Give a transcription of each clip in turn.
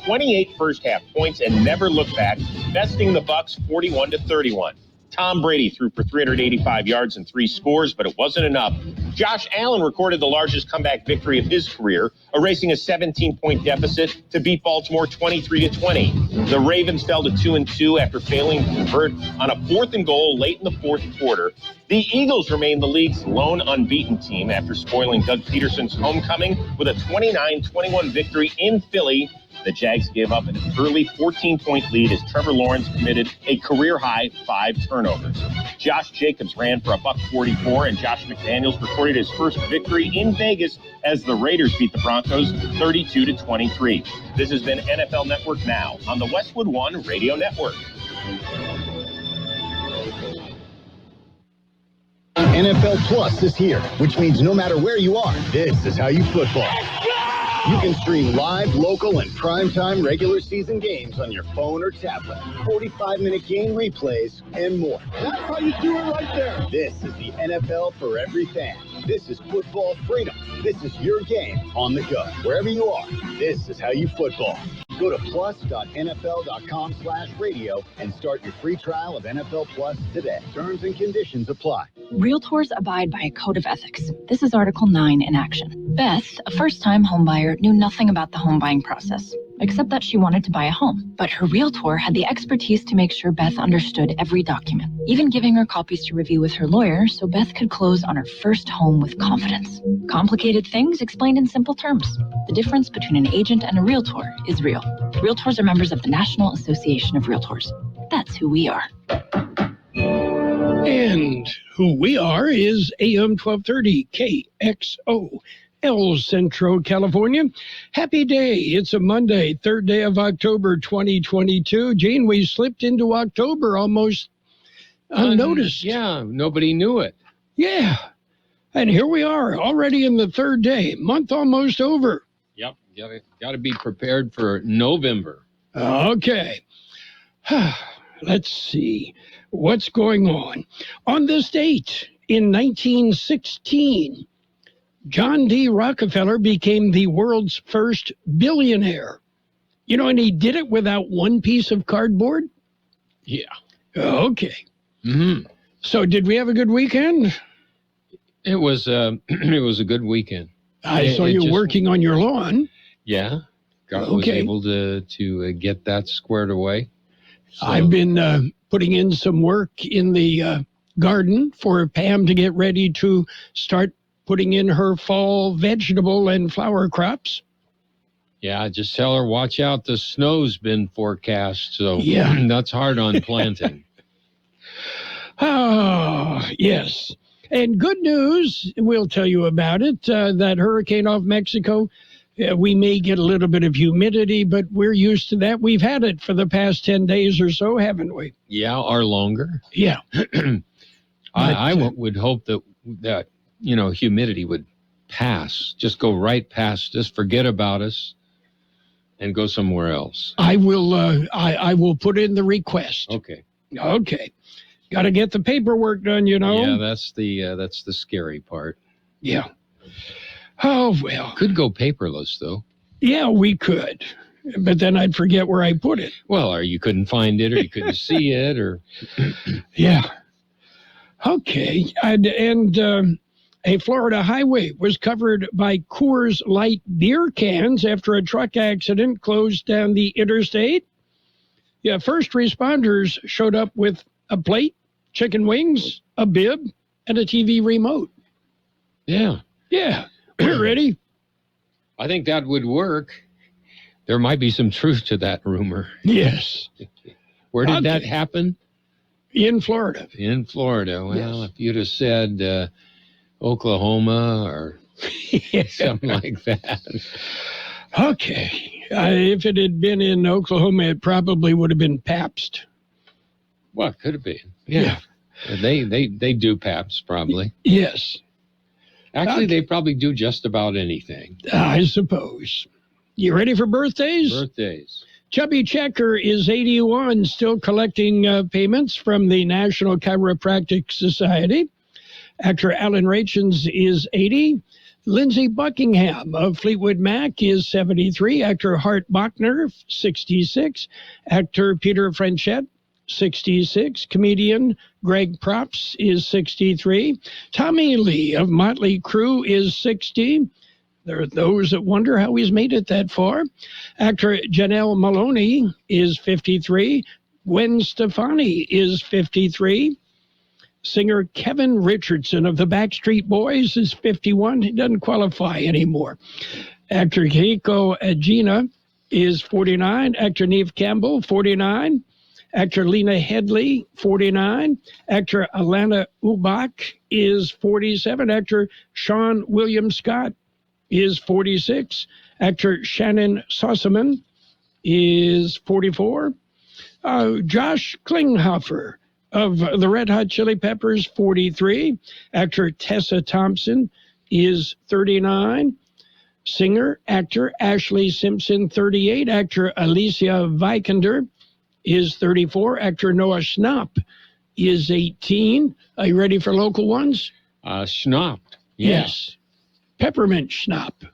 28 first-half points and never looked back, besting the Bucs 41-31. Tom Brady threw for 385 yards and 3 scores, but it wasn't enough. Josh Allen recorded the largest comeback victory of his career, erasing a 17-point deficit to beat Baltimore 23-20. The Ravens fell to 2-2 after failing to convert on a 4th and goal late in the fourth quarter. The Eagles remain the league's lone unbeaten team after spoiling Doug Peterson's homecoming with a 29-21 victory in Philly. The Jags gave up an early 14-point lead as Trevor Lawrence committed a career-high 5 turnovers. Josh Jacobs ran for a $144, and Josh McDaniels recorded his first victory in Vegas as the Raiders beat the Broncos 32-23. This has been NFL Network Now on the Westwood One Radio Network. NFL Plus is here, which means no matter where you are, this is how you football. You can stream live, local, and primetime regular season games on your phone or tablet, 45-minute game replays, and more. That's how you do it right there. This is the NFL for every fan. This is football freedom. This is your game on the go. Wherever you are, this is how you football. Go to plus.nfl.com/radio and start your free trial of NFL Plus today. Terms and conditions apply. Realtors abide by a code of ethics. This is Article 9 in action. Beth, a first-time homebuyer, knew nothing about the home buying process, except that she wanted to buy a home. But her realtor had the expertise to make sure Beth understood every document, even giving her copies to review with her lawyer so Beth could close on her first home with confidence. Complicated things explained in simple terms. The difference between an agent and a realtor is real. Realtors are members of the National Association of Realtors. That's who we are. And who we are is AM 1230 KXO, El Centro, California. Happy day. It's a Monday, 3rd day of October, 2022. Gene, we slipped into October almost unnoticed. Yeah, nobody knew it. Yeah. And here we are, already in the 3rd day, month almost over. Yep, got to be prepared for November. Okay. Let's see what's going on. On this date, in 1916, John D. Rockefeller became the world's first billionaire. You know, and he did it without one piece of cardboard? Yeah. Okay. Mm-hmm. So did we have a good weekend? It was a good weekend. I saw you working on your lawn. Yeah. Was able to get that squared away. So. I've been putting in some work in the garden for Pam to get ready to start putting in her fall vegetable and flower crops. Yeah, just tell her, watch out, the snow's been forecast, so yeah. That's hard on planting. Oh, yes. And good news, we'll tell you about it, that hurricane off Mexico, we may get a little bit of humidity, but we're used to that. We've had it for the past 10 days or so, haven't we? Yeah, or longer. Yeah. I would hope that humidity would pass, just go right past us, forget about us, and go somewhere else. I will put in the request. Okay. Got to get the paperwork done, you know. Yeah, that's the scary part. Yeah. Oh, well. Could go paperless, though. Yeah, we could. But then I'd forget where I put it. Well, or you couldn't find it, or you couldn't see it, or... Yeah. Okay. And a Florida highway was covered by Coors Light beer cans after a truck accident closed down the interstate. Yeah, first responders showed up with a plate, chicken wings, a bib, and a TV remote. Yeah. Yeah. We're ready. I think that would work. There might be some truth to that rumor. Yes. Where did that happen? In Florida. In Florida. Well, yes. If you'd have said Oklahoma or something like that. Okay. If it had been in Oklahoma, it probably would have been Pabst. Well, it could have been. Yeah. They do Pabst, probably. Yes. Actually, they probably do just about anything. I suppose. You ready for birthdays? Birthdays. Chubby Checker is 81, still collecting payments from the National Chiropractic Society. Actor Alan Rachins is 80. Lindsey Buckingham of Fleetwood Mac is 73. Actor Hart Bachner, 66. Actor Peter Franchette, 66. Comedian Greg Proops is 63. Tommy Lee of Motley Crue is 60. There are those that wonder how he's made it that far. Actor Janelle Maloney is 53. Gwen Stefani is 53. Singer Kevin Richardson of the Backstreet Boys is 51. He doesn't qualify anymore. Actor Keiko Agena is 49. Actor Neve Campbell, 49. Actor Lena Headley, 49. Actor Alana Ubach is 47. Actor Sean William Scott is 46. Actor Shannon Sossaman is 44. Josh Klinghoffer of the Red Hot Chili Peppers, 43. Actor Tessa Thompson is 39. Singer, actor Ashley Simpson, 38. Actor Alicia Vikander is 34. Actor Noah Schnapp is 18. Are you ready for local ones? Schnapp. Yes. Peppermint Schnapp.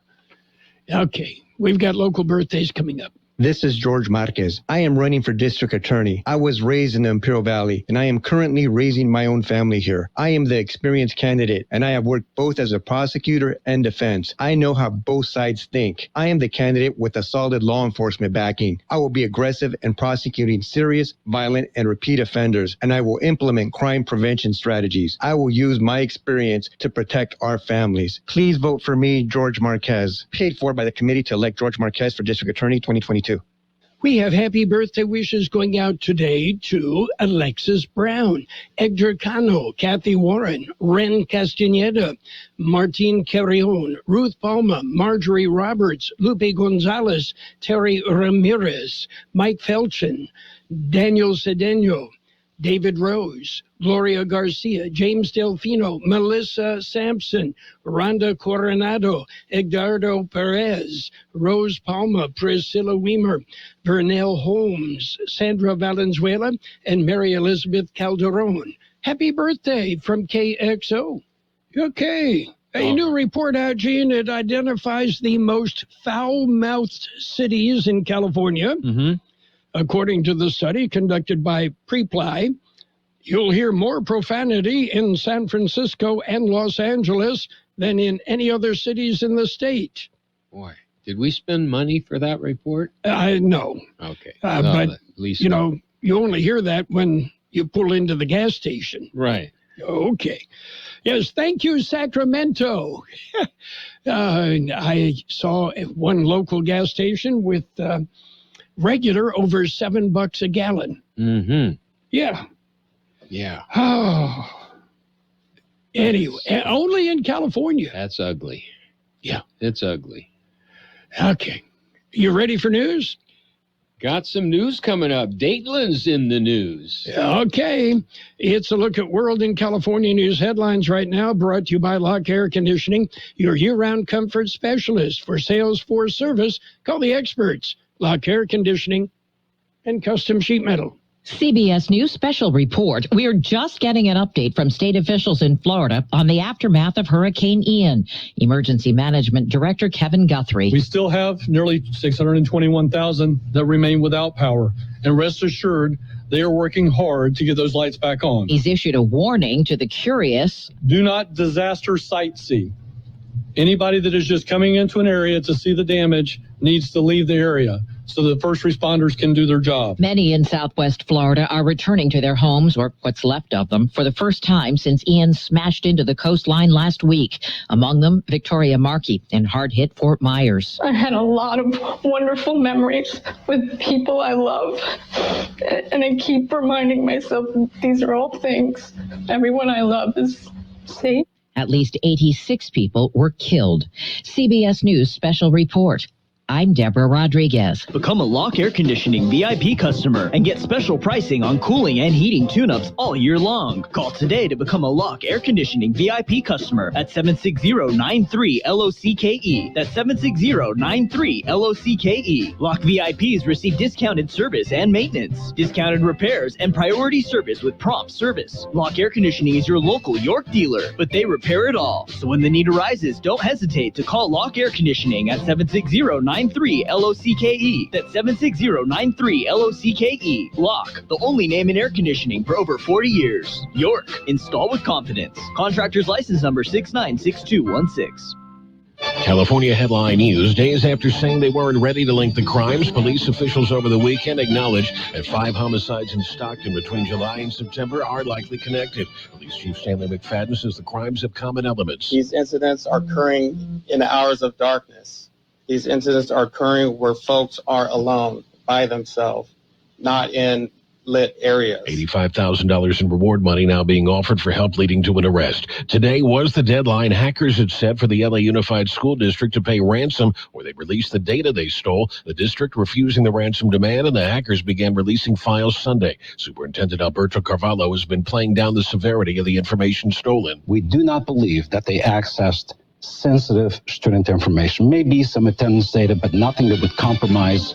Okay, we've got local birthdays coming up. This is George Marquez. I am running for district attorney. I was raised in the Imperial Valley, and I am currently raising my own family here. I am the experienced candidate, and I have worked both as a prosecutor and defense. I know how both sides think. I am the candidate with a solid law enforcement backing. I will be aggressive in prosecuting serious, violent, and repeat offenders, and I will implement crime prevention strategies. I will use my experience to protect our families. Please vote for me, George Marquez. Paid for by the committee to elect George Marquez for district attorney 2022. We have happy birthday wishes going out today to Alexis Brown, Edgar Cano, Kathy Warren, Ren Castaneda, Martine Carrion, Ruth Palma, Marjorie Roberts, Lupe Gonzalez, Terry Ramirez, Mike Felchin, Daniel Cedeno, David Rose, Gloria Garcia, James Delfino, Melissa Sampson, Rhonda Coronado, Edgardo Perez, Rose Palma, Priscilla Weimer, Vernell Holmes, Sandra Valenzuela, and Mary Elizabeth Calderon. Happy birthday from KXO. Okay. A new report out, Gene, it identifies the most foul-mouthed cities in California. Mm-hmm. According to the study conducted by Preply, you'll hear more profanity in San Francisco and Los Angeles than in any other cities in the state. Boy, did we spend money for that report? No. Okay. But, at least you know, you only hear that when you pull into the gas station. Right. Okay. Yes, thank you, Sacramento. I saw one local gas station with regular over $7 a gallon. Mm-hmm. Yeah. Yeah. Oh. Anyway, only in California. That's ugly. Yeah. It's ugly. Okay. You ready for news? Got some news coming up. Datelin's in the news. Okay. It's a look at World and California news headlines right now, brought to you by Lock Air Conditioning, your year-round comfort specialist. For sales, for service, call the experts. Lock Air Conditioning and Custom Sheet Metal. CBS News special report. We're just getting an update from state officials in Florida on the aftermath of Hurricane Ian. Emergency Management Director Kevin Guthrie. We still have nearly 621,000 that remain without power. And rest assured, they are working hard to get those lights back on. He's issued a warning to the curious. Do not disaster sightsee. Anybody that is just coming into an area to see the damage needs to leave the area so the first responders can do their job. Many in Southwest Florida are returning to their homes, or what's left of them, for the first time since Ian smashed into the coastline last week. Among them, Victoria Markey in hard-hit Fort Myers. I had a lot of wonderful memories with people I love, and I keep reminding myself these are all things. Everyone I love is safe. At least 86 people were killed. CBS News special report. I'm Deborah Rodriguez. Become a Lock Air Conditioning VIP customer and get special pricing on cooling and heating tune-ups all year long. Call today to become a Lock Air Conditioning VIP customer at 760-93-LOCKE. That's 760-93-LOCKE. Lock VIPs receive discounted service and maintenance, discounted repairs, and priority service with prompt service. Lock Air Conditioning is your local York dealer, but they repair it all. So when the need arises, don't hesitate to call Lock Air Conditioning at 760-93-LOCKE. That's 760-93-LOCKE. Lock, the only name in air conditioning for over 40 years. York, install with confidence. Contractor's license number 696216. California headline news. Days after saying they weren't ready to link the crimes, police officials over the weekend acknowledged that 5 homicides in Stockton between July and September are likely connected. Police Chief Stanley McFadden says the crimes have common elements. These incidents are occurring in the hours of darkness. These incidents are occurring where folks are alone by themselves, not in lit areas. $85,000 in reward money now being offered for help leading to an arrest. Today was the deadline hackers had set for the LA Unified School District to pay ransom, or they released the data they stole. The district refusing the ransom demand, and the hackers began releasing files Sunday. Superintendent Alberto Carvalho has been playing down the severity of the information stolen. We do not believe that they accessed sensitive student information, maybe some attendance data, but nothing that would compromise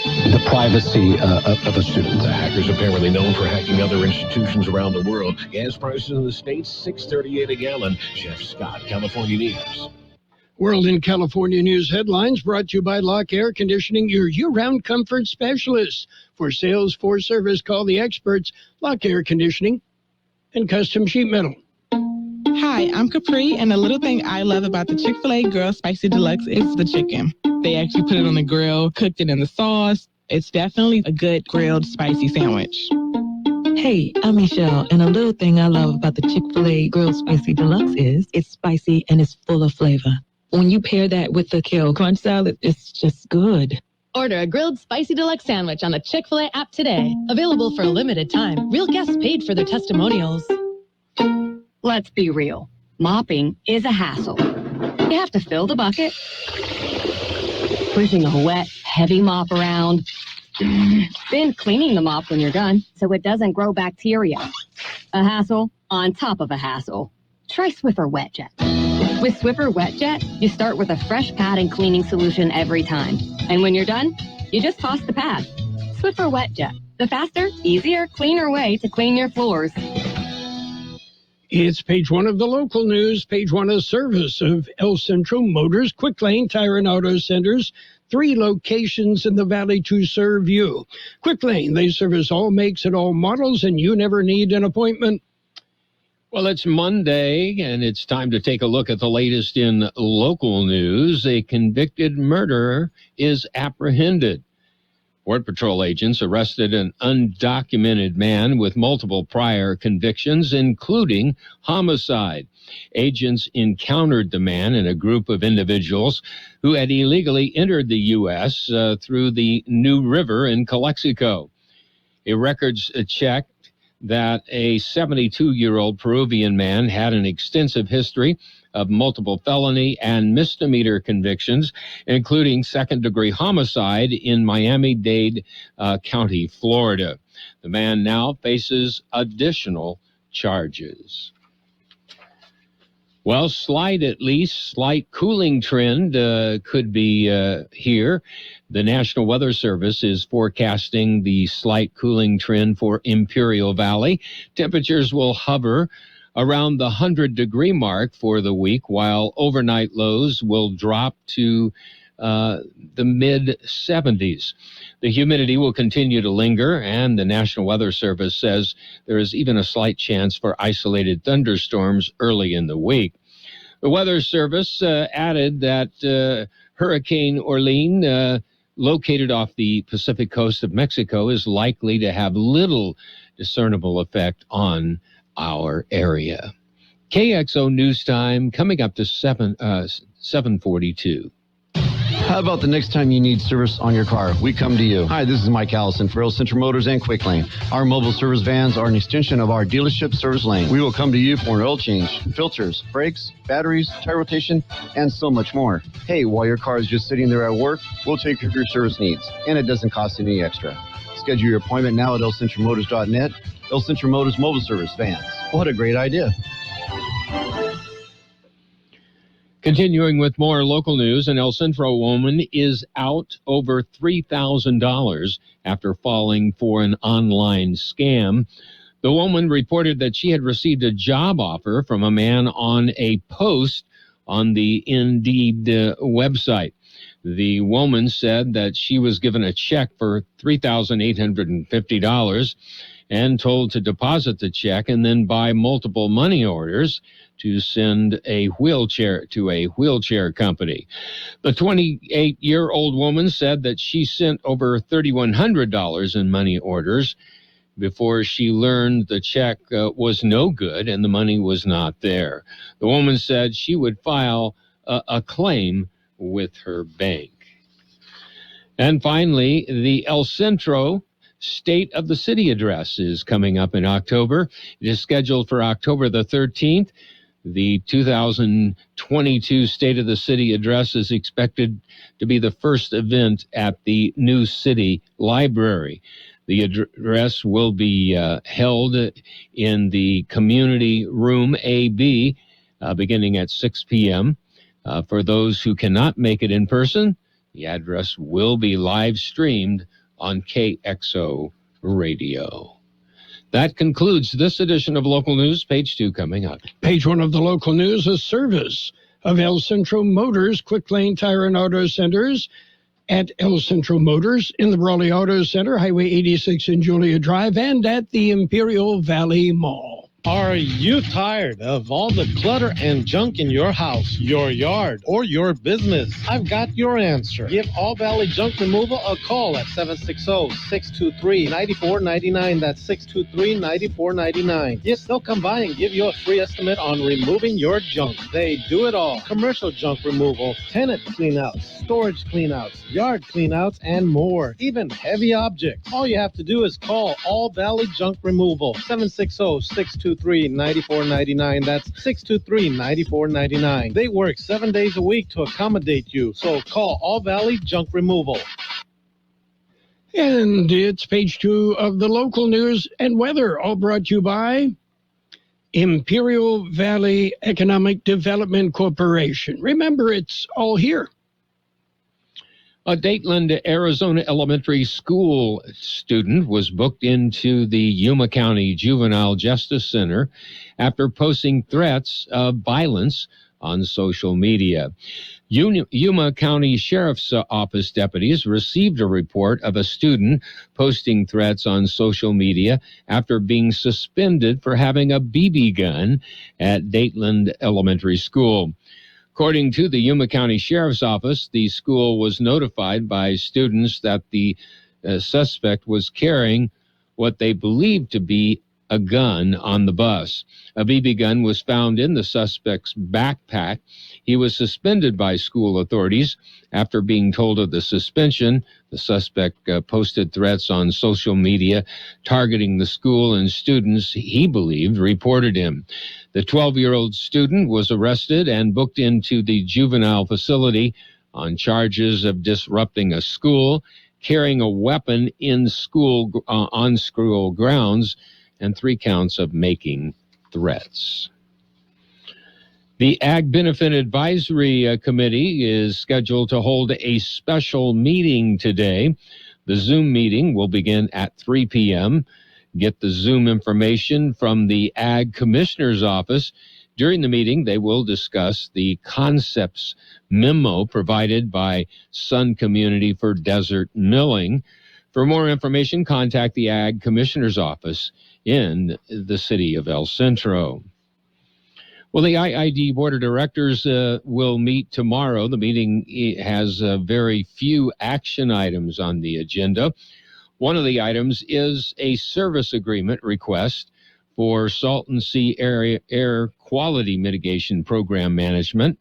the privacy of a student. The hackers apparently known for hacking other institutions around the world. Gas prices in the States, $6.38 a gallon. Jeff Scott, California News. World in California News headlines brought to you by Lock Air Conditioning, your year-round comfort specialists. For sales, for service, call the experts, Lock Air Conditioning and Custom Sheet Metal. Hi, I'm Capri, and the little thing I love about the Chick-fil-A Grilled Spicy Deluxe is the chicken. They actually put it on the grill, cooked it in the sauce. It's definitely a good grilled spicy sandwich. Hey, I'm Michelle, and a little thing I love about the Chick-fil-A Grilled Spicy Deluxe is it's spicy and it's full of flavor. When you pair that with the kale crunch salad, it's just good. Order a grilled spicy deluxe sandwich on the Chick-fil-A app today. Available for a limited time. Real guests paid for their testimonials. Let's be real. Mopping is a hassle. You have to fill the bucket, pushing a wet, heavy mop around, then cleaning the mop when you're done so it doesn't grow bacteria. A hassle on top of a hassle. Try Swiffer Wet Jet. With Swiffer Wet Jet, you start with a fresh pad and cleaning solution every time. And when you're done, you just toss the pad. Swiffer Wet Jet, the faster, easier, cleaner way to clean your floors. It's page one of the local news, page one of service of El Centro Motors, Quick Lane Tire and Auto Centers, 3 locations in the valley to serve you. Quick Lane, they service all makes and all models, and you never need an appointment. Well, it's Monday, and it's time to take a look at the latest in local news. A convicted murderer is apprehended. Border Patrol agents arrested an undocumented man with multiple prior convictions, including homicide. Agents encountered the man and a group of individuals who had illegally entered the U.S. Through the New River in Calexico. A records check that a 72-year-old Peruvian man had an extensive history of multiple felony and misdemeanor convictions, including second-degree homicide in Miami-Dade County, Florida. The man now faces additional charges. Well, slight cooling trend could be here. The National Weather Service is forecasting the slight cooling trend for Imperial Valley. Temperatures will hover around the 100-degree mark for the week, while overnight lows will drop to the mid-70s. The humidity will continue to linger, and the National Weather Service says there is even a slight chance for isolated thunderstorms early in the week. The Weather Service added that Hurricane Orlene, located off the Pacific coast of Mexico, is likely to have little discernible effect on our area. KXO News Time coming up to 7:42. How about the next time you need service on your car? We come to you. Hi, this is Mike Allison for El Centro Motors and Quick Lane. Our mobile service vans are an extension of our dealership service lane. We will come to you for an oil change, filters, brakes, batteries, tire rotation, and so much more. Hey, while your car is just sitting there at work, we'll take care of your service needs, and it doesn't cost any extra. Schedule your appointment now at elcentromotors.net. El Centro Motors Mobile Service Vans. What a great idea. Continuing with more local news, an El Centro woman is out over $3,000 after falling for an online scam. The woman reported that she had received a job offer from a man on a post on the Indeed website. The woman said that she was given a check for $3,850 and told to deposit the check and then buy multiple money orders to send a wheelchair to a wheelchair company. The 28-year-old woman said that she sent over $3,100 in money orders before she learned the check was no good and the money was not there. The woman said she would file a claim with her bank. And finally, the El Centro State of the City address is coming up in October. It is scheduled for October the 13th. The 2022 State of the City address is expected to be the first event at the new city library. The address will be held in the Community Room AB beginning at 6 p.m. For those who cannot make it in person, the address will be live streamed on Kxo Radio. That concludes this edition of Local News. Page 2 coming up. Page 1 of the local news, a service of El Centro Motors, Quick Lane Tire and Auto Centers at El Centro Motors in the Brawley Auto Center, Highway 86 in Julia Drive, and at the Imperial Valley Mall. Are you tired of all the clutter and junk in your house, your yard, or your business? I've got your answer. Give All Valley Junk Removal a call at 760-623-9499. That's 623-9499. Yes, they'll come by and give you a free estimate on removing your junk. They do it all. Commercial junk removal, tenant cleanouts, storage cleanouts, yard cleanouts, and more. Even heavy objects. All you have to do is call All Valley Junk Removal. 760-623-9499. That's 623-9499. They work 7 days a week to accommodate you. So call All Valley Junk Removal. And it's page 2 of the local news and weather, all brought to you by Imperial Valley Economic Development Corporation. Remember, it's all here. A Dateland, Arizona elementary school student was booked into the Yuma County Juvenile Justice Center after posting threats of violence on social media. Yuma County Sheriff's Office deputies received a report of a student posting threats on social media after being suspended for having a BB gun at Dateland Elementary School. According to the Yuma County Sheriff's Office, the school was notified by students that the suspect was carrying what they believed to be a gun on the bus. A BB gun was found in the suspect's backpack. He was suspended by school authorities. After being told of the suspension, the suspect posted threats on social media targeting the school, and students he believed reported him. The 12-year-old student was arrested and booked into the juvenile facility on charges of disrupting a school, carrying a weapon in school on school grounds, and 3 counts of making threats. The Ag Benefit Advisory Committee is scheduled to hold a special meeting today. The Zoom meeting will begin at 3 p.m. Get the Zoom information from the Ag Commissioner's Office. During the meeting, they will discuss the concepts memo provided by Sun Community for desert milling. For more information, contact the Ag Commissioner's Office in the city of El Centro. Well, the IID Board of Directors will meet tomorrow. The meeting has very few action items on the agenda. One of the items is a service agreement request for Salton Sea Air Quality Mitigation Program Management.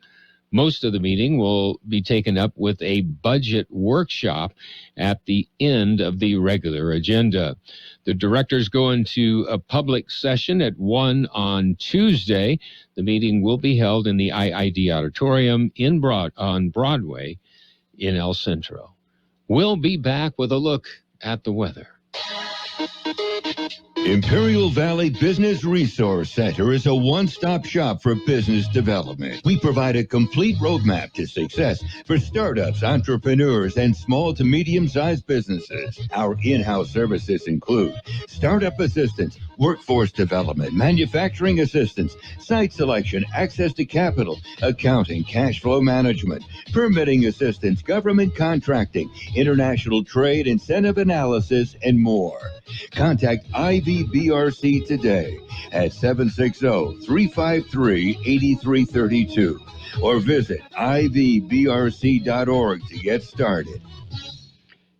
Most of the meeting will be taken up with a budget workshop at the end of the regular agenda. The directors go into a public session at 1 on Tuesday. The meeting will be held in the IID Auditorium on Broadway in El Centro. We'll be back with a look at the weather. Imperial Valley Business Resource Center is a one-stop shop for business development. We provide a complete roadmap to success for startups, entrepreneurs, and small to medium-sized businesses. Our in-house services include startup assistance, workforce development, manufacturing assistance, site selection, access to capital, accounting, cash flow management, permitting assistance, government contracting, international trade, incentive analysis, and more. Contact IVBRC today at 760-353-8332 or visit ivbrc.org to get started.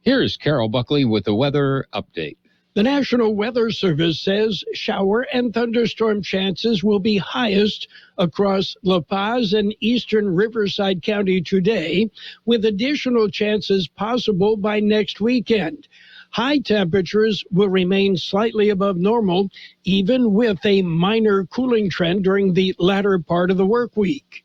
Here's Carroll Buckley with the weather update. The National Weather Service says shower and thunderstorm chances will be highest across La Paz and eastern Riverside County today, with additional chances possible by next weekend. High temperatures will remain slightly above normal, even with a minor cooling trend during the latter part of the work week.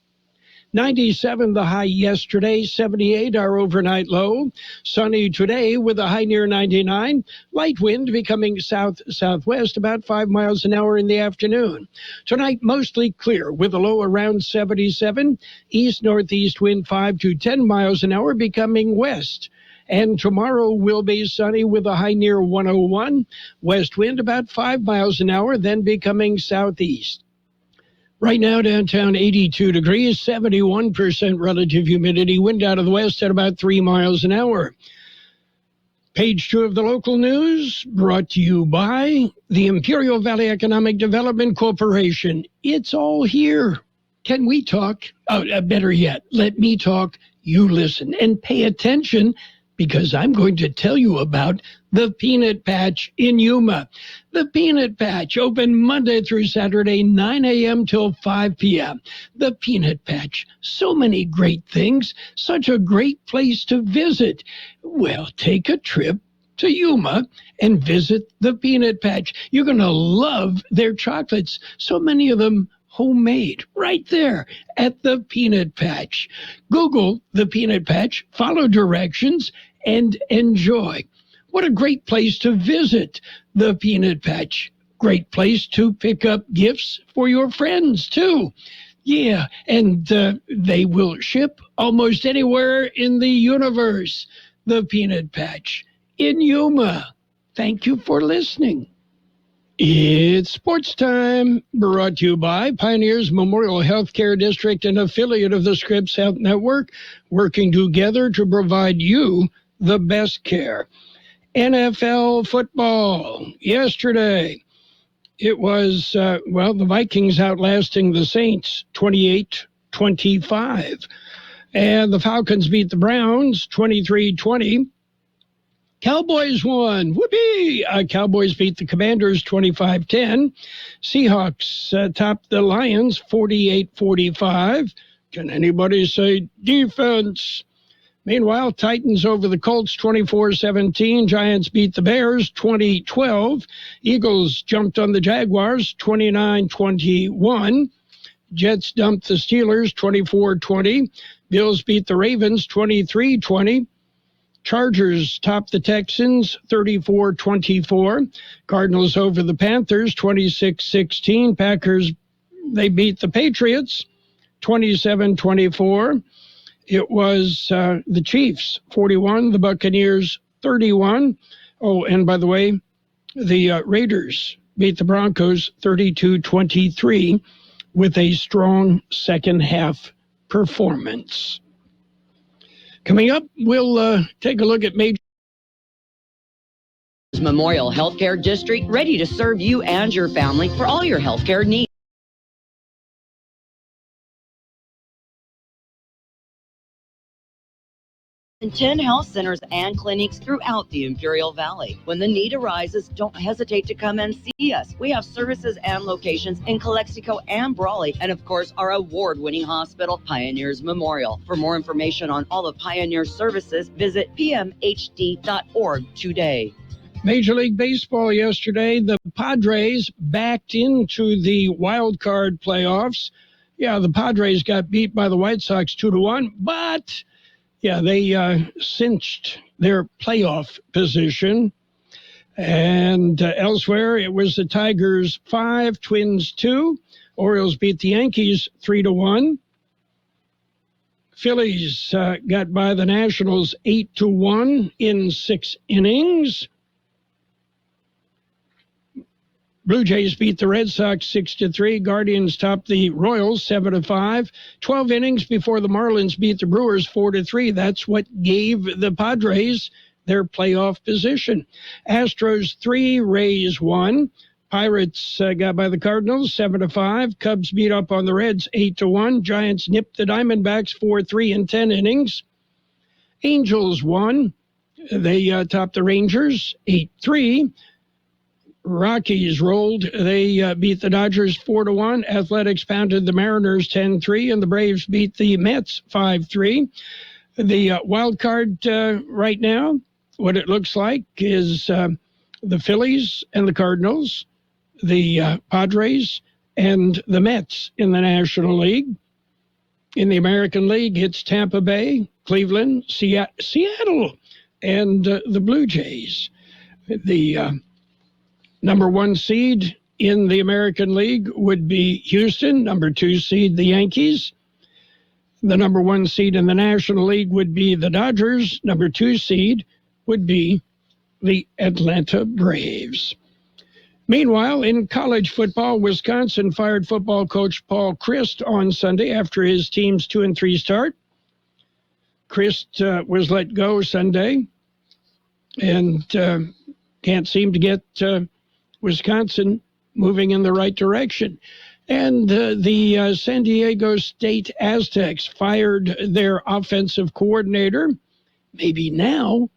97 the high yesterday, 78 our overnight low. Sunny today with a high near 99. Light wind becoming south-southwest about 5 miles an hour in the afternoon. Tonight mostly clear with a low around 77. East-northeast wind 5 to 10 miles an hour becoming west. And tomorrow will be sunny with a high near 101. West wind about 5 miles an hour, then becoming southeast. Right now, downtown 82 degrees, 71% relative humidity, wind out of the west at about 3 miles an hour. Page 2 of the local news, brought to you by the Imperial Valley Economic Development Corporation. It's all here. Can we talk? Better yet, let me talk, you listen, and pay attention, because I'm going to tell you about the Peanut Patch in Yuma. The Peanut Patch, open Monday through Saturday, 9 a.m. till 5 p.m. The Peanut Patch, so many great things, such a great place to visit. Well, take a trip to Yuma and visit the Peanut Patch. You're going to love their chocolates, so many of them homemade, right there at the Peanut Patch. Google the Peanut Patch, follow directions, and enjoy. What a great place to visit, the Peanut Patch. Great place to pick up gifts for your friends, too. Yeah, and they will ship almost anywhere in the universe. The Peanut Patch in Yuma. Thank you for listening. It's sports time, brought to you by Pioneers Memorial Healthcare District, an affiliate of the Scripps Health Network, working together to provide you the best care. NFL football. Yesterday, it was, the Vikings outlasting the Saints 28-25. And the Falcons beat the Browns 23-20. Cowboys won. Whoopee! Cowboys beat the Commanders 25-10. Seahawks topped the Lions 48-45. Can anybody say defense? Meanwhile, Titans over the Colts 24-17. Giants beat the Bears 20-12. Eagles jumped on the Jaguars 29-21. Jets dumped the Steelers 24-20. Bills beat the Ravens 23-20. Chargers topped the Texans 34-24. Cardinals over the Panthers 26-16. Packers, they beat the Patriots 27-24. It was the Chiefs 41, the Buccaneers 31. Oh, and by the way, the Raiders beat the Broncos 32-23 with a strong second half performance. Coming up, we'll take a look at major Memorial Healthcare District, ready to serve you and your family for all your healthcare needs. and 10 health centers and clinics throughout the Imperial Valley. When the need arises, don't hesitate to come and see us. We have services and locations in Calexico and Brawley, and of course, our award-winning hospital, Pioneers Memorial. For more information on all of Pioneer's services, visit pmhd.org today. Major League Baseball yesterday, the Padres backed into the wild card playoffs. Yeah, the Padres got beat by the White Sox 2-1, but yeah, they cinched their playoff position. And elsewhere, it was the Tigers 5, Twins 2. Orioles beat the Yankees 3-1. Phillies got by the Nationals 8-1 in 6 innings. Blue Jays beat the Red Sox 6-3. Guardians topped the Royals 7-5. 12 innings before the Marlins beat the Brewers 4-3. That's what gave the Padres their playoff position. Astros 3, Rays 1. Pirates got by the Cardinals 7-5. Cubs beat up on the Reds 8-1. Giants nipped the Diamondbacks 4-3 in 10 innings. Angels won. They topped the Rangers 8-3. Rockies rolled. They beat the Dodgers 4-1. Athletics pounded the Mariners 10-3, and the Braves beat the Mets 5-3. The wild card right now, what it looks like is the Phillies and the Cardinals, the Padres, and the Mets in the National League. In the American League, it's Tampa Bay, Cleveland, Seattle, and the Blue Jays. The number 1 seed in the American League would be Houston. Number 2 seed, the Yankees. The number 1 seed in the National League would be the Dodgers. Number 2 seed would be the Atlanta Braves. Meanwhile, in college football, Wisconsin fired football coach Paul Chryst on Sunday after his team's 2-3 start. Chryst was let go Sunday and can't seem to get Wisconsin moving in the right direction. And the San Diego State Aztecs fired their offensive coordinator. Maybe now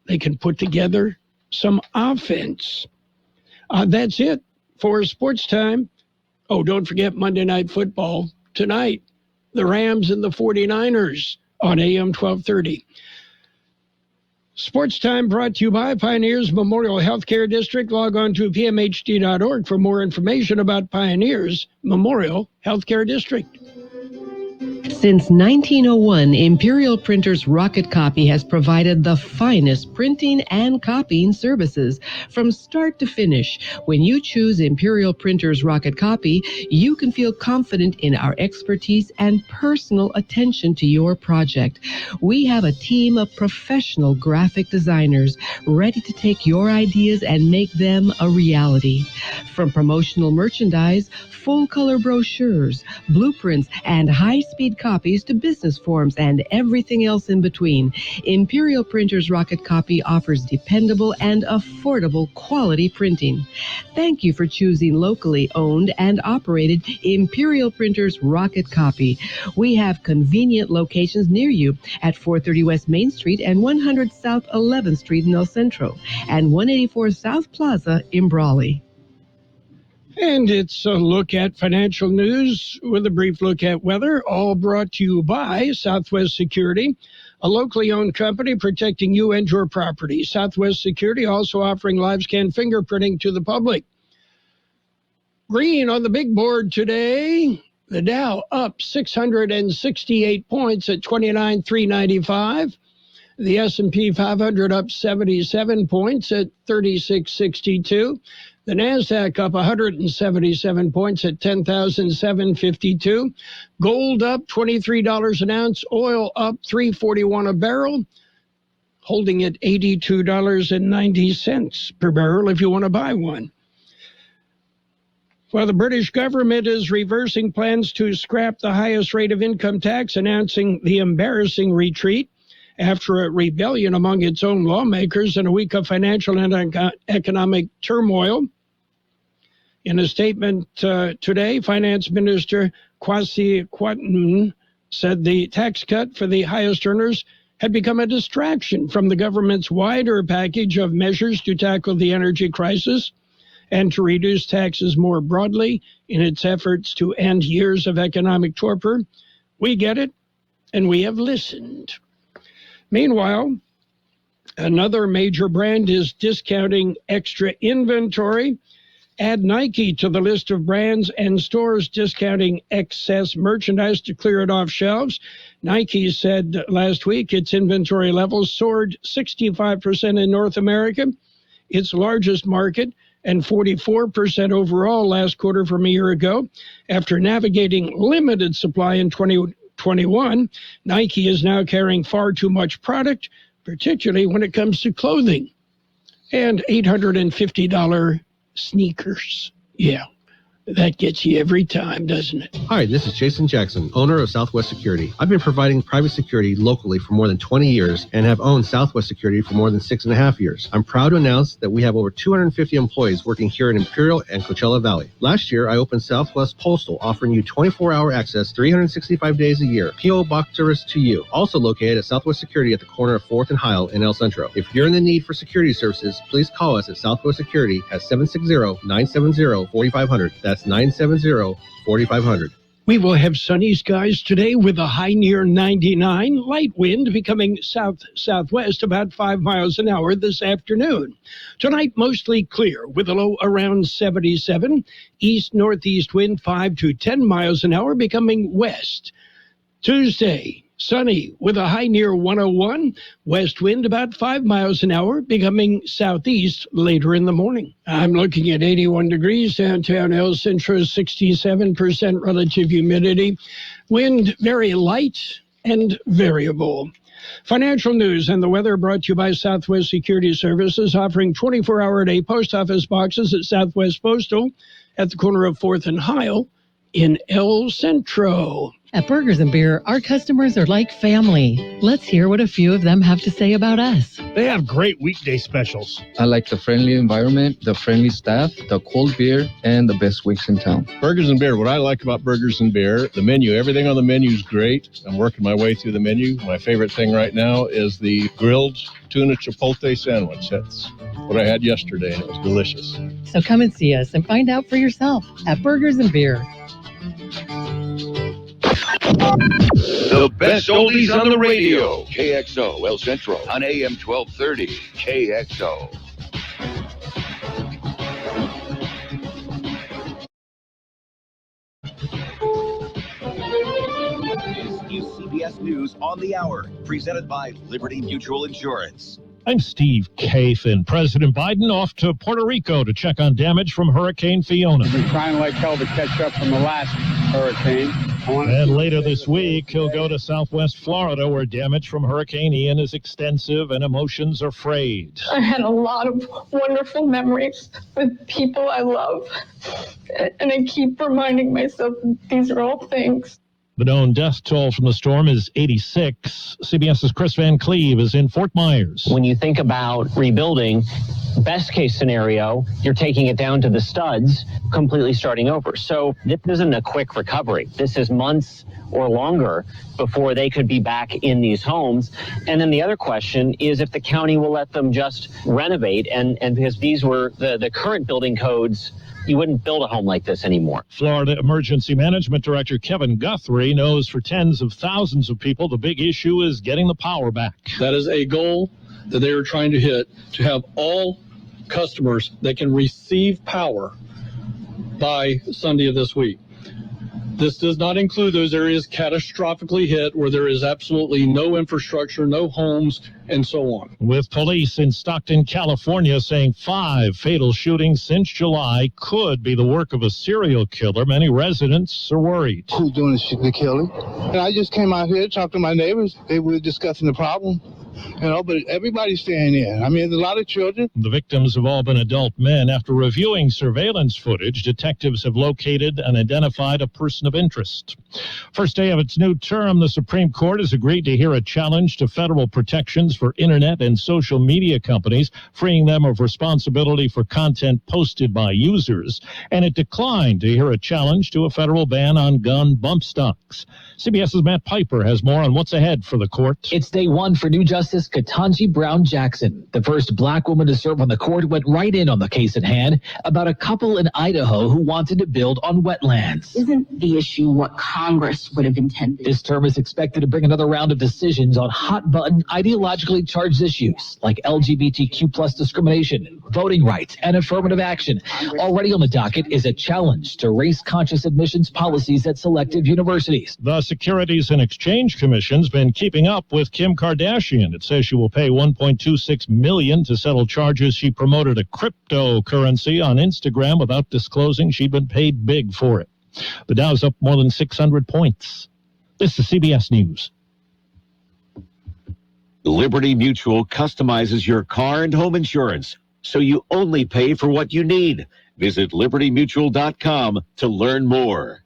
they can put together some offense. That's it for sports time. Oh, don't forget Monday Night Football tonight. The Rams and the 49ers on AM 1230. Sports Time brought to you by Pioneers Memorial Healthcare District. Log on to pmhd.org for more information about Pioneers Memorial Healthcare District. Since 1901, Imperial Printers Rocket Copy has provided the finest printing and copying services from start to finish. When you choose Imperial Printers Rocket Copy, you can feel confident in our expertise and personal attention to your project. We have a team of professional graphic designers ready to take your ideas and make them a reality. From promotional merchandise, full-color brochures, blueprints, and high-speed copies to business forms and everything else in between, Imperial Printers Rocket Copy offers dependable and affordable quality printing. Thank you for choosing locally owned and operated Imperial Printers Rocket Copy. We have convenient locations near you at 430 West Main Street and 100 South 11th Street in El Centro and 184 South Plaza in Brawley. And it's a look at financial news with a brief look at weather, all brought to you by Southwest Security, a locally owned company protecting you and your property. Southwest Security also offering live scan fingerprinting to the public. Green on the big board today. The Dow up 668 points at 29,395. The S&P 500 up 77 points at 3662. The NASDAQ up 177 points at 10,752. Gold up $23 an ounce. Oil up $3.41 a barrel, holding at $82.90 per barrel if you want to buy one. Well, the British government is reversing plans to scrap the highest rate of income tax, announcing the embarrassing retreat after a rebellion among its own lawmakers and a week of financial and economic turmoil. In a statement today, Finance Minister Kwasi Kwarteng said the tax cut for the highest earners had become a distraction from the government's wider package of measures to tackle the energy crisis and to reduce taxes more broadly in its efforts to end years of economic torpor. We get it, and we have listened. Meanwhile, another major brand is discounting extra inventory. Add Nike to the list of brands and stores discounting excess merchandise to clear it off shelves. Nike said last week its inventory levels soared 65% in North America, its largest market, and 44% overall last quarter from a year ago. After navigating limited supply in 2021, Nike is now carrying far too much product, particularly when it comes to clothing. And $850 sneakers. Yeah, that gets you every time, doesn't it? Hi, this is Jason Jackson, owner of Southwest Security. I've been providing private security locally for more than 20 years and have owned Southwest Security for more than 6.5 years. I'm proud to announce that we have over 250 employees working here in Imperial and Coachella Valley. Last year, I opened Southwest Postal, offering you 24-hour access 365 days a year. P.O. Box service to you. Also located at Southwest Security at the corner of 4th and Heil in El Centro. If you're in the need for security services, please call us at Southwest Security at 760-970-4500. That's 970-4500. We will have sunny skies today with a high near 99, light wind becoming south-southwest about 5 miles an hour this afternoon. Tonight, mostly clear with a low around 77, east-northeast wind 5 to 10 miles an hour becoming west. Tuesday, sunny with a high near 101, west wind about 5 miles an hour, becoming southeast later in the morning. I'm looking at 81 degrees downtown El Centro, 67% relative humidity, wind very light and variable. Financial news and the weather brought to you by Southwest Security Services, offering 24-hour-a-day post office boxes at Southwest Postal at the corner of 4th and Heil in El Centro. At Burgers and Beer, our customers are like family. Let's hear what a few of them have to say about us. They have great weekday specials. I like the friendly environment, the friendly staff, the cold beer, and the best wings in town. Burgers and Beer, what I like about Burgers and Beer, the menu, everything on the menu is great. I'm working my way through the menu. My favorite thing right now is the grilled tuna chipotle sandwich. That's what I had yesterday, and it was delicious. So come and see us and find out for yourself at Burgers and Beer. The best oldies on the radio. KXO El Centro on AM 1230. KXO. This is CBS News on the Hour, presented by Liberty Mutual Insurance. I'm Steve Kathan. President Biden off to Puerto Rico to check on damage from Hurricane Fiona. We've been trying like hell to catch up from the last hurricane. And later this week, he'll go to Southwest Florida, where damage from Hurricane Ian is extensive and emotions are frayed. I had a lot of wonderful memories with people I love. And I keep reminding myself these are all things. The known death toll from the storm is 86. CBS's Chris Van Cleve is in Fort Myers. When you think about rebuilding, best case scenario, you're taking it down to the studs, completely starting over. So this isn't a quick recovery. This is months or longer before they could be back in these homes. And then the other question is if the county will let them just renovate, and because these were the current building codes, you wouldn't build a home like this anymore. Florida Emergency Management Director Kevin Guthrie knows for tens of thousands of people, the big issue is getting the power back. That is a goal that they are trying to hit, to have all customers that can receive power by Sunday of this week. This does not include those areas catastrophically hit where there is absolutely no infrastructure, no homes, and so on. With police in Stockton, California saying 5 fatal shootings since July could be the work of a serial killer, many residents are worried. Who's doing the killing? And I just came out here to talk to my neighbors. They were discussing the problem. but everybody's staying in. I mean, there's a lot of children. The victims have all been adult men. After reviewing surveillance footage, detectives have located and identified a person of interest. First day of its new term, the Supreme Court has agreed to hear a challenge to federal protections for internet and social media companies, freeing them of responsibility for content posted by users. And it declined to hear a challenge to a federal ban on gun bump stocks. CBS's Matt Piper has more on what's ahead for the court. It's day one for new Justice Ketanji Brown Jackson. The first black woman to serve on the court went right in on the case at hand about a couple in Idaho who wanted to build on wetlands. Isn't the issue what Congress would have intended? This term is expected to bring another round of decisions on hot-button, ideologically charged issues like LGBTQ plus discrimination, voting rights, and affirmative action. Already on the docket is a challenge to race-conscious admissions policies at selective universities. The Securities and Exchange Commission's been keeping up with Kim Kardashian. It says she will pay $1.26 million to settle charges she promoted a cryptocurrency on Instagram without disclosing she'd been paid big for it. The Dow's up more than 600 points. This is CBS News. Liberty Mutual customizes your car and home insurance, so you only pay for what you need. Visit libertymutual.com to learn more.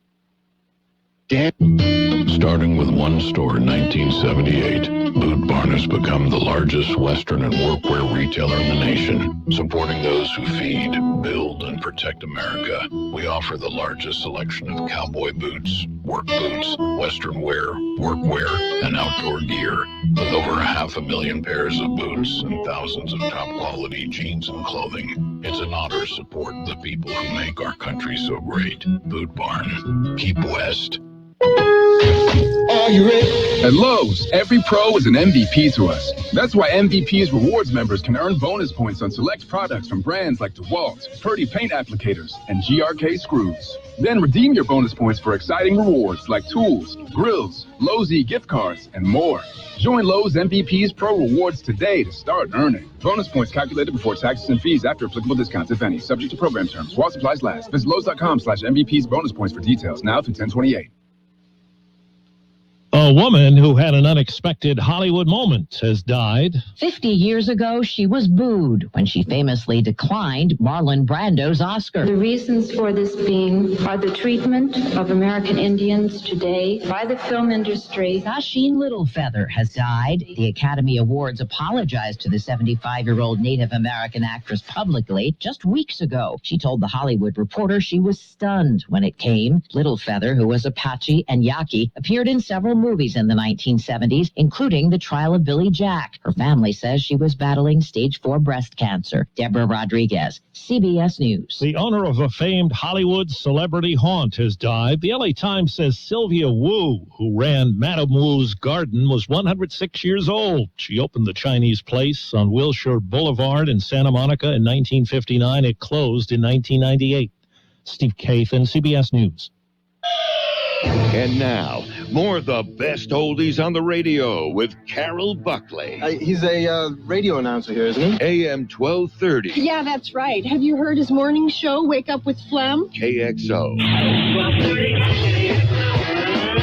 Starting with one store in 1978, Boot Barn has become the largest Western and workwear retailer in the nation, supporting those who feed, build, and protect America. We offer the largest selection of cowboy boots, work boots, Western wear, workwear, and outdoor gear, with over 500,000 pairs of boots and thousands of top-quality jeans and clothing. It's an honor to support the people who make our country so great. Boot Barn. Keep West. Are you ready? At Lowe's, every pro is an MVP to us. That's why MVP's rewards members can earn bonus points on select products from brands like DeWalt, Purdy paint applicators, and GRK screws. Then redeem your bonus points for exciting rewards like tools, grills, Lowe's gift cards, and more. Join Lowe's MVP's Pro Rewards today to start earning. Bonus points calculated before taxes and fees after applicable discounts, if any. Subject to program terms. While supplies last. Visit Lowe's.com/MVP's bonus points for details. Now through 10/28. A woman who had an unexpected Hollywood moment has died. 50 years ago, she was booed when she famously declined Marlon Brando's Oscar. The reasons for this being are the treatment of American Indians today by the film industry. Sasheen Littlefeather has died. The Academy Awards apologized to the 75-year-old Native American actress publicly just weeks ago. She told The Hollywood Reporter she was stunned when it came. Littlefeather, who was Apache and Yaqui, appeared in several movies in the 1970s, including The Trial of Billy Jack. Her family says she was battling stage 4 breast cancer. Deborah Rodriguez, CBS News. The owner of a famed Hollywood celebrity haunt has died. The LA Times says Sylvia Wu, who ran Madame Wu's Garden, was 106 years old. She opened the Chinese place on Wilshire Boulevard in Santa Monica in 1959. It closed in 1998. Steve Kathan, CBS News. And now, more of the best oldies on the radio with Carroll Buckley. He's a radio announcer here, isn't he? AM 1230. Yeah, that's right. Have you heard his morning show, Wake Up with Phlegm? KXO.